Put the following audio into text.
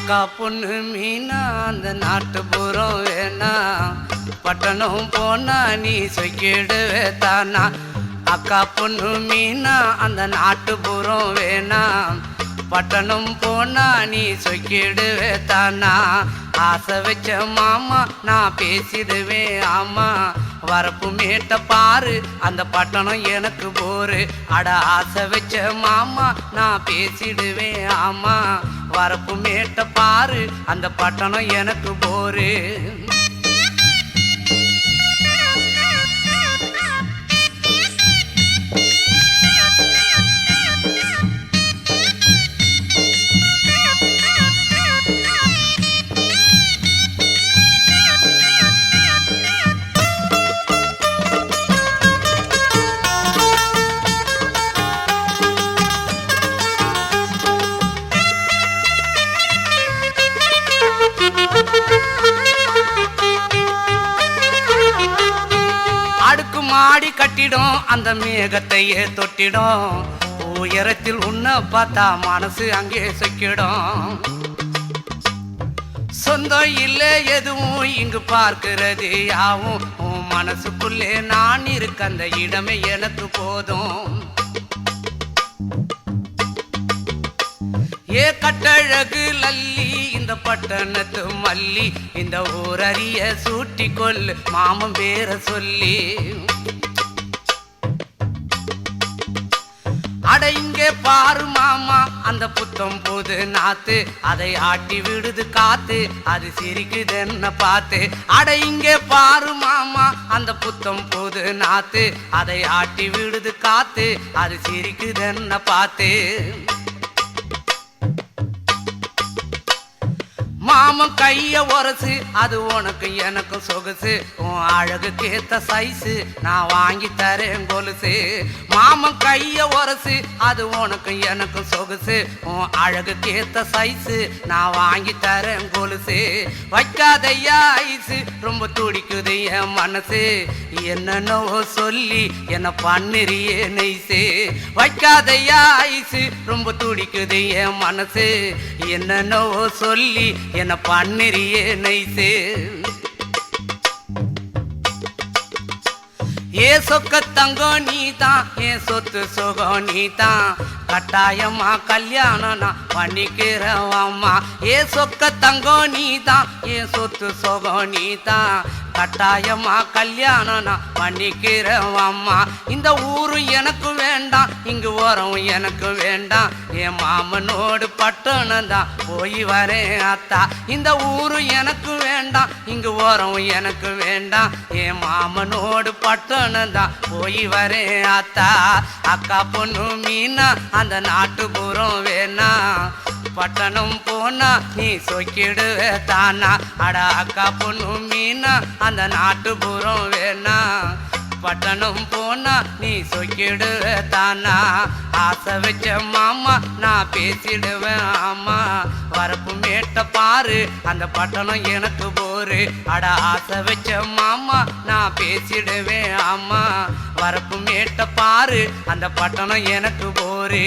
அக்கா பொண்ணு மீனா அந்த நாட்டுப்புறம் வேணா பட்டணம் போனா நீ சொக்கிடுவே தானா. அக்கா பொண்ணு மீனா அந்த நாட்டுப்புறம் வேணா பட்டணம் போனா நீ சொக்கிடுவே தானா. ஆசை வச்ச மாமா நான் பேசிடுவேன் ஆமா. வரப்பு மேட்ட பாரு அந்த பட்டணம் எனக்கு போரு. அட ஆசை வச்ச மாமா நான் பேசிடுவேன் ஆமா. வரப்பு மேட்ட பாரு அந்த பட்டணம் எனக்கு போரு. அடுக்கு மாடி கட்டிடும் அந்த மேகத்தையே தொட்டிடும். உயரத்தில் உன்னை பார்த்தா மனசு அங்கே சொக்கிடும். சொந்தம் இல்லை எதுவும் இங்கு பார்க்கிறது யாவும் உன் மனசுக்குள்ளே நான் இருக்க அந்த இடமே எனக்கு போதும். ஏ கட்டழகு லல்லி இந்த பட்டணத்து மல்லி இந்த ஊரறிய சூட்டி கொள்ளு மாமன் பேர சொல்லி. அட இங்கே பாரு மாமா அந்த புத்தம் போது நாத்து அதை ஆட்டி விடுது காத்து அது சிரிக்குது என்ன பார்த்து. அட இங்கே பாரு மாமா அந்த புத்தம் போது நாத்து அதை ஆட்டி விடுது காத்து அது சிரிக்குது என்ன பார்த்து. மாமன் கைய உரசு அது உனக்கு எனக்கு சொகுசு. உன் அழகுக்கு ஏத்த சைஸு நான் வாங்கி தரேன் கொலுசு. மாமன் கைய உரசு அது உனக்கு எனக்கு சொகுசு. உன் அழகுக்கு ஏத்த சைஸு நான் வாங்கி தரேன் கொலுசு. வைக்காதையா ஐசு ரொம்ப துடிக்குது என் மனசு. என்னன்னோ சொல்லி என்ன பண்ணிரியே நெய்சு. வைக்காதையா ஐசு ரொம்ப துடிக்குது என் மனசு. என்னன்னோ சொல்லி என்ன பண்ணிரியே நைசு. ஏ சொக்க தங்கம் நீதான் என் சொத்து சுகம் நீதான். கட்டாயமா கல்யாணம் நான் பண்ணிக்கிறேன் அம்மா. ஏ சொக்க தங்கம் நீதான் என் சொத்து சுகம் நீதான். கட்டாயமா கல்யாணம் நான் பண்ணிக்கிறேன் அம்மா. இந்த ஊரு எனக்கு வேண்டாம் இங்கு ஓரம் எனக்கு வேண்டாம். என் மாமனோடு பட்டணம் தான் போய் வரேன் அத்தா. இந்த ஊரு எனக்கு வேண்டாம் இங்கு ஓரம் எனக்கு வேண்டாம். என் மாமனோடு பட்டணம் தான் போய் வரேன் அத்தா. அக்கா பொண்ணு மீனா அந்த நாட்டுப்புறம் வேணா பட்டணம் போனா நீ சொக்கிடுவே தானா. அட அக்கா பொண்ணு மீனா அந்த நாட்டுப்புறம் வேணா பட்டணம் போனா நீ சொக்கிடுவே தானா. ஆசை வச்ச மாமா நான் பேசிடுவேன் ஆமா. வரப்பு மேட்ட பாரு அந்த பட்டணம் எனக்கு போரு. அட ஆசை வச்ச மாமா நான் பேசிடுவேன் ஆமா. வரப்பு மேட்ட பாரு அந்த பட்டணம் எனக்கு போரு.